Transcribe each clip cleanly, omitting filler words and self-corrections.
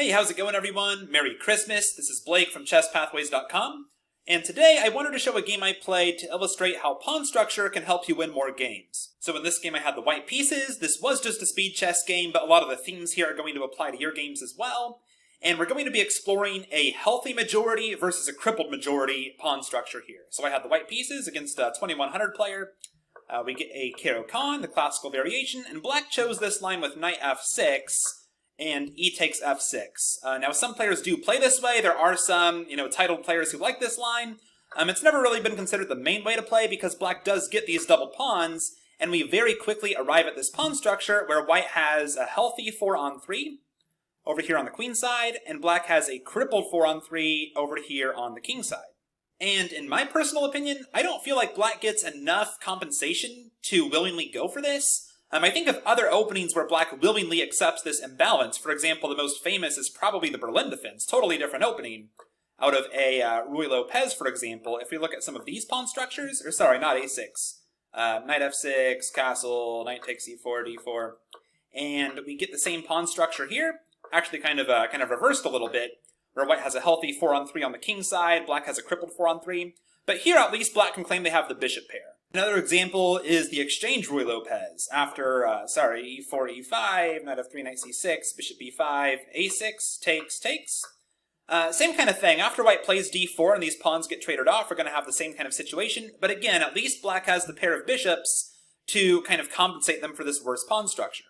Hey, how's it going, everyone? Merry Christmas. This is Blake from chesspathways.com, and today I wanted to show a game I played to illustrate how pawn structure can help you win more games. So in this game I had the white pieces. This was just a speed chess game, but a lot of the themes here are going to apply to your games as well. And we're going to be exploring a healthy majority versus a crippled majority pawn structure here. So I had the white pieces against a 2100 player. We get a Caro-Kann, the classical variation, and black chose this line with knight f6, and e takes f6. Now, some players do play this way. There are some, titled players who like this line. It's never really been considered the main way to play because black does get these double pawns, and we very quickly arrive at this pawn structure where white has a healthy 4-on-3 over here on the queen side, and black has a crippled 4-on-3 over here on the king side. And in my personal opinion, I don't feel like black gets enough compensation to willingly go for this. I think of other openings where black willingly accepts this imbalance. For example, the most famous is probably the Berlin defense, totally different opening. Out of a Ruy Lopez, for example, if we look at some of these pawn structures, or sorry, not a6, knight f6, castle, knight takes e4, d4, and we get the same pawn structure here, actually kind of reversed a little bit, where white has a healthy 4-on-3 on the king side, black has a crippled 4-on-3, but here at least black can claim they have the bishop pair. Another example is the exchange Ruy Lopez. After, e4, e5, knight f3, knight c6, bishop b5, a6, takes. Same kind of thing. After white plays d4 and these pawns get traded off, we're going to have the same kind of situation. But again, at least black has the pair of bishops to kind of compensate them for this worse pawn structure.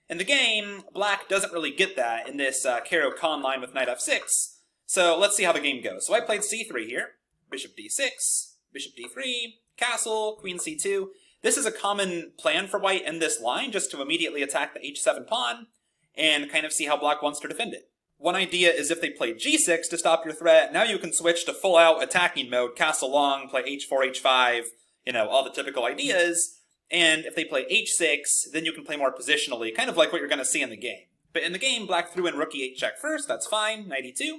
In the game, black doesn't really get that in this Caro-Kann line with knight f6. So let's see how the game goes. So I played c3 here, bishop d6, bishop d3, castle, queen c2. This is a common plan for white in this line, just to immediately attack the h7 pawn and kind of see how black wants to defend it. One idea is if they play g6 to stop your threat, now you can switch to full-out attacking mode, castle long, play h4, h5, all the typical ideas. And if they play h6, then you can play more positionally, kind of like what you're going to see in the game. But in the game, black threw in rookie h-check first, that's fine, knight e2.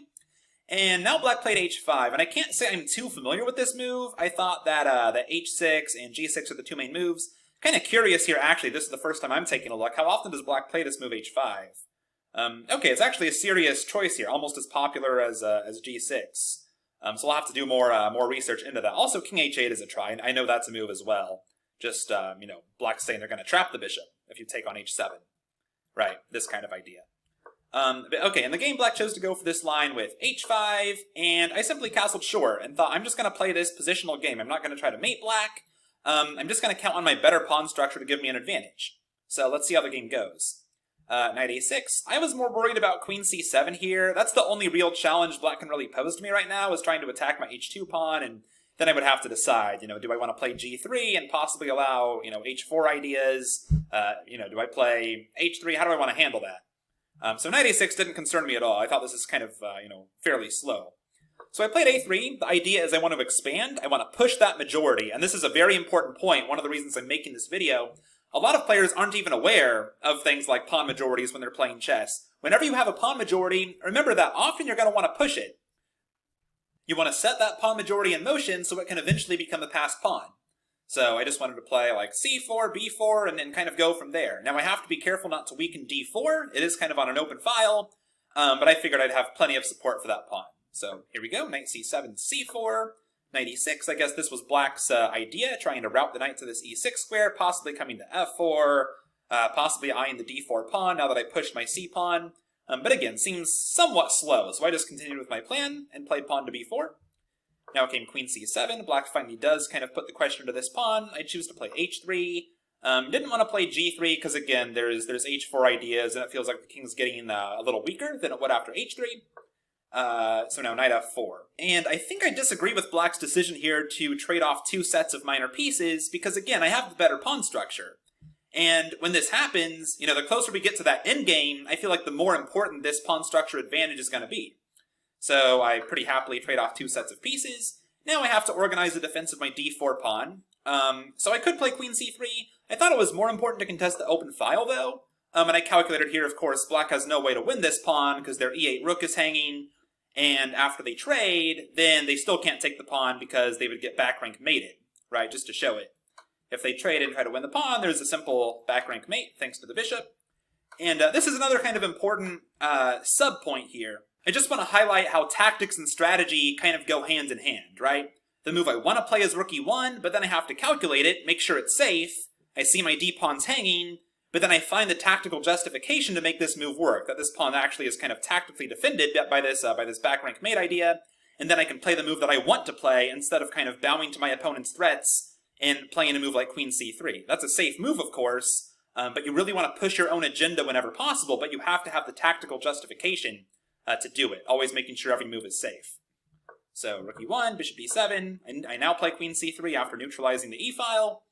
And now black played h5, and I can't say I'm too familiar with this move. I thought that h6 and g6 are the two main moves. Kind of curious here, actually, this is the first time I'm taking a look. How often does black play this move h5? Okay, it's actually a serious choice here, almost as popular as g6. So we'll have to do more research into that. Also, king h8 is a try, and I know that's a move as well. Just, black's saying they're going to trap the bishop if you take on h7. Right, this kind of idea. But okay, in the game, black chose to go for this line with h5, and I simply castled short and thought, I'm just going to play this positional game. I'm not going to try to mate black. I'm just going to count on my better pawn structure to give me an advantage. So let's see how the game goes. Knight a6. I was more worried about queen c7 here. That's the only real challenge black can really pose to me right now, is trying to attack my h2 pawn, and then I would have to decide, do I want to play g3 and possibly allow, h4 ideas? Do I play h3? How do I want to handle that? So knight a6 didn't concern me at all. I thought this is kind of, fairly slow. So I played a3. The idea is I want to expand. I want to push that majority. And this is a very important point. One of the reasons I'm making this video. A lot of players aren't even aware of things like pawn majorities when they're playing chess. Whenever you have a pawn majority, remember that often you're going to want to push it. You want to set that pawn majority in motion so it can eventually become a passed pawn. So I just wanted to play like c4, b4, and then kind of go from there. Now I have to be careful not to weaken d4. It is kind of on an open file, but I figured I'd have plenty of support for that pawn. So here we go, knight c7, c4, knight e6. I guess this was black's idea, trying to route the knight to this e6 square, possibly coming to f4, possibly eyeing the d4 pawn now that I pushed my c pawn. But again, seems somewhat slow, so I just continued with my plan and played pawn to b4. Now came queen c7. Black finally does kind of put the question to this pawn. I choose to play h3. Didn't want to play g3 because, again, there's h4 ideas, and it feels like the king's getting a little weaker than it would after h3. So now knight f4. And I think I disagree with black's decision here to trade off two sets of minor pieces because, again, I have the better pawn structure. And when this happens, the closer we get to that endgame, I feel like the more important this pawn structure advantage is going to be. So I pretty happily trade off two sets of pieces. Now I have to organize the defense of my d4 pawn. So I could play queen c3. I thought it was more important to contest the open file, though. And I calculated here, of course, black has no way to win this pawn because their e8 rook is hanging. And after they trade, then they still can't take the pawn because they would get back rank mated, right, just to show it. If they trade and try to win the pawn, there's a simple back rank mate, thanks to the bishop. And this is another kind of important sub-point here. I just want to highlight how tactics and strategy kind of go hand in hand, right? The move I want to play is rook e1, but then I have to calculate it, make sure it's safe. I see my d-pawns hanging, but then I find the tactical justification to make this move work, that this pawn actually is kind of tactically defended by this back rank mate idea, and then I can play the move that I want to play instead of kind of bowing to my opponent's threats and playing a move like queen c3. That's a safe move, of course, but you really want to push your own agenda whenever possible, but you have to have the tactical justification to do it, always making sure every move is safe. So rook e1, bishop e7, and I now play queen c3 after neutralizing the e-file.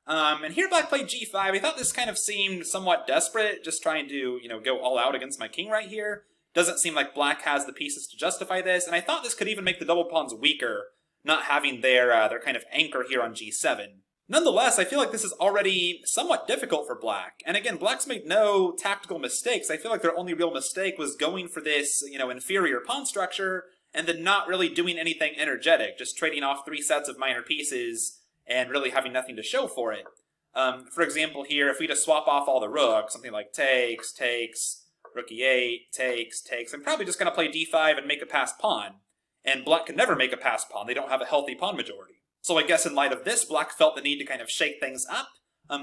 And here black played g5. I thought this kind of seemed somewhat desperate, just trying to, go all out against my king right here. Doesn't seem like black has the pieces to justify this, and I thought this could even make the double pawns weaker, not having their kind of anchor here on g7. Nonetheless, I feel like this is already somewhat difficult for black. And again, black's made no tactical mistakes. I feel like their only real mistake was going for this, inferior pawn structure, and then not really doing anything energetic, just trading off 3 sets of minor pieces and really having nothing to show for it. For example here, if we just swap off all the rooks, something like takes, rook e8, takes, I'm probably just going to play d5 and make a passed pawn. And black can never make a passed pawn. They don't have a healthy pawn majority. So I guess in light of this, black felt the need to kind of shake things up.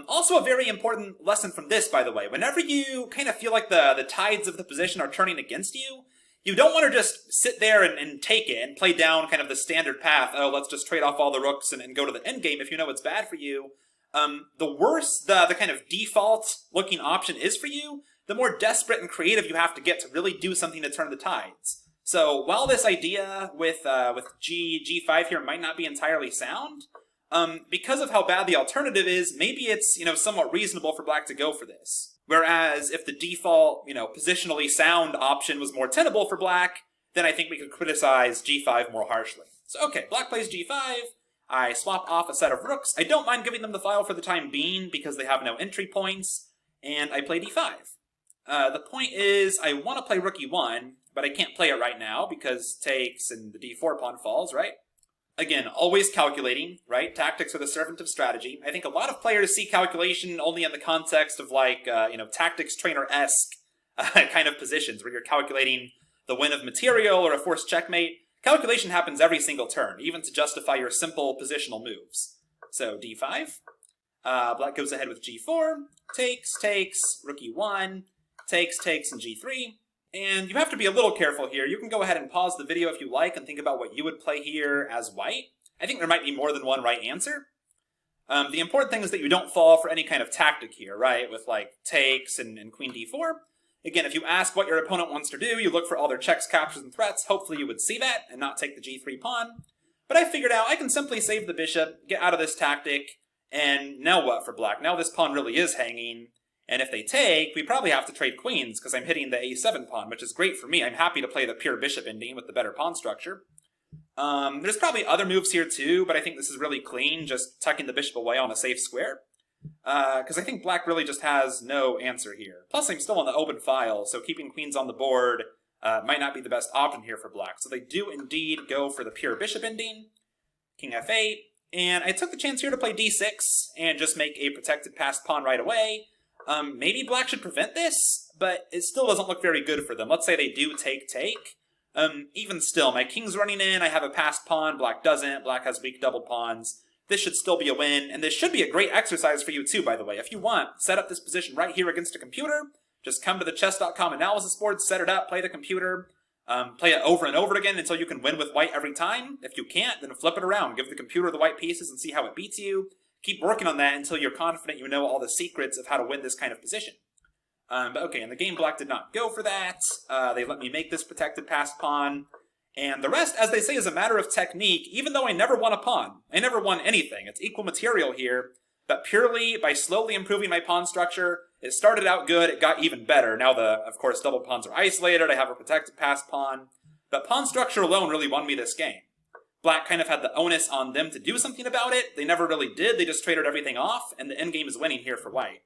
Also a very important lesson from this, by the way. Whenever you kind of feel like the tides of the position are turning against you, you don't want to just sit there and take it and play down kind of the standard path. Oh, let's just trade off all the rooks and go to the endgame if you know it's bad for you. The worse the kind of default looking option is for you, the more desperate and creative you have to get to really do something to turn the tides. So while this idea with g5 here might not be entirely sound, because of how bad the alternative is, maybe it's somewhat reasonable for black to go for this. Whereas if the default positionally sound option was more tenable for black, then I think we could criticize g5 more harshly. So okay, black plays g5. I swap off a set of rooks. I don't mind giving them the file for the time being because they have no entry points, and I play d5. The point is I want to play rook e1, but I can't play it right now because takes and the d4 pawn falls, right? Again, always calculating, right? Tactics are the servant of strategy. I think a lot of players see calculation only in the context of like, tactics trainer-esque kind of positions where you're calculating the win of material or a forced checkmate. Calculation happens every single turn, even to justify your simple positional moves. So d5, black goes ahead with g4, takes, rook e1, takes, and g3. And you have to be a little careful here. You can go ahead and pause the video if you like and think about what you would play here as white. I think there might be more than one right answer. The important thing is that you don't fall for any kind of tactic here, right? With like takes and queen d4. Again, if you ask what your opponent wants to do, you look for all their checks, captures, and threats. Hopefully you would see that and not take the g3 pawn. But I figured out I can simply save the bishop, get out of this tactic, and now what for black? Now this pawn really is hanging. And if they take, we probably have to trade queens because I'm hitting the a7 pawn, which is great for me. I'm happy to play the pure bishop ending with the better pawn structure. There's probably other moves here too, but I think this is really clean, just tucking the bishop away on a safe square. Because I think black really just has no answer here. Plus, I'm still on the open file, so keeping queens on the board might not be the best option here for black. So they do indeed go for the pure bishop ending. King f8. And I took the chance here to play d6 and just make a protected passed pawn right away. Maybe black should prevent this, but it still doesn't look very good for them. Let's say they do take. Even still, my king's running in, I have a passed pawn, black doesn't, black has weak double pawns. This should still be a win, and this should be a great exercise for you too, by the way. If you want, set up this position right here against a computer. Just come to the chess.com analysis board, set it up, play the computer, play it over and over again until you can win with white every time. If you can't, then flip it around. Give the computer the white pieces and see how it beats you. Keep working on that until you're confident you know all the secrets of how to win this kind of position. But okay, in the game, black did not go for that. They let me make this protected passed pawn. And the rest, as they say, is a matter of technique, even though I never won a pawn. I never won anything. It's equal material here. But purely by slowly improving my pawn structure, it started out good, it got even better. Now of course, double pawns are isolated, I have a protected passed pawn. But pawn structure alone really won me this game. Black kind of had the onus on them to do something about it. They never really did. They just traded everything off, and the endgame is winning here for white.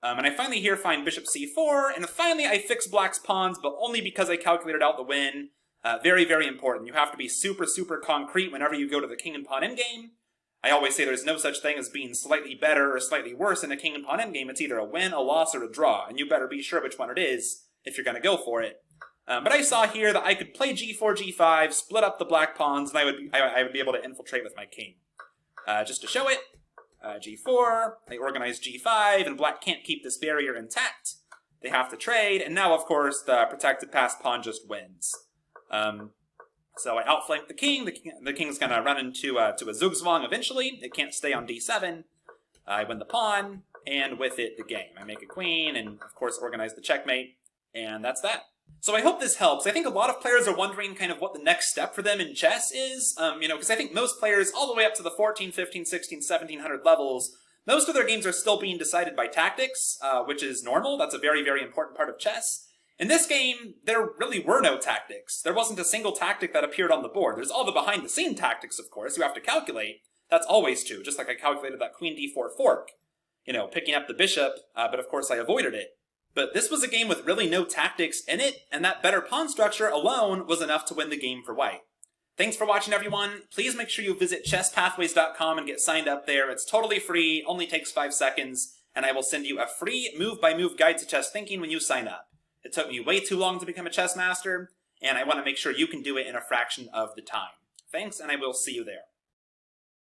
And I finally here find bishop c4, and finally I fix black's pawns, but only because I calculated out the win. Very, very important. You have to be super, super concrete whenever you go to the king and pawn endgame. I always say there's no such thing as being slightly better or slightly worse in a king and pawn endgame. It's either a win, a loss, or a draw, and you better be sure which one it is if you're going to go for it. But I saw here that I could play g4, g5, split up the black pawns, and I would be able to infiltrate with my king. Just to show it, g4, I organize g5, and black can't keep this barrier intact. They have to trade, and now, of course, the protected passed pawn just wins. So I outflank the king. The king's going to run into a zugzwang eventually. It can't stay on d7. I win the pawn, and with it, the game. I make a queen, and, of course, organize the checkmate, and that's that. So I hope this helps. I think a lot of players are wondering kind of what the next step for them in chess is, because I think most players, all the way up to the 14, 15, 16, 1700 levels, most of their games are still being decided by tactics, which is normal. That's a very, very important part of chess. In this game, there really were no tactics. There wasn't a single tactic that appeared on the board. There's all the behind-the-scene tactics, of course, you have to calculate. That's always true, just like I calculated that queen d4 fork. Picking up the bishop, but of course I avoided it. But this was a game with really no tactics in it, and that better pawn structure alone was enough to win the game for white. Thanks for watching, everyone. Please make sure you visit chesspathways.com and get signed up there. It's totally free, only takes 5 seconds, and I will send you a free move-by-move guide to chess thinking when you sign up. It took me way too long to become a chess master, and I want to make sure you can do it in a fraction of the time. Thanks, and I will see you there.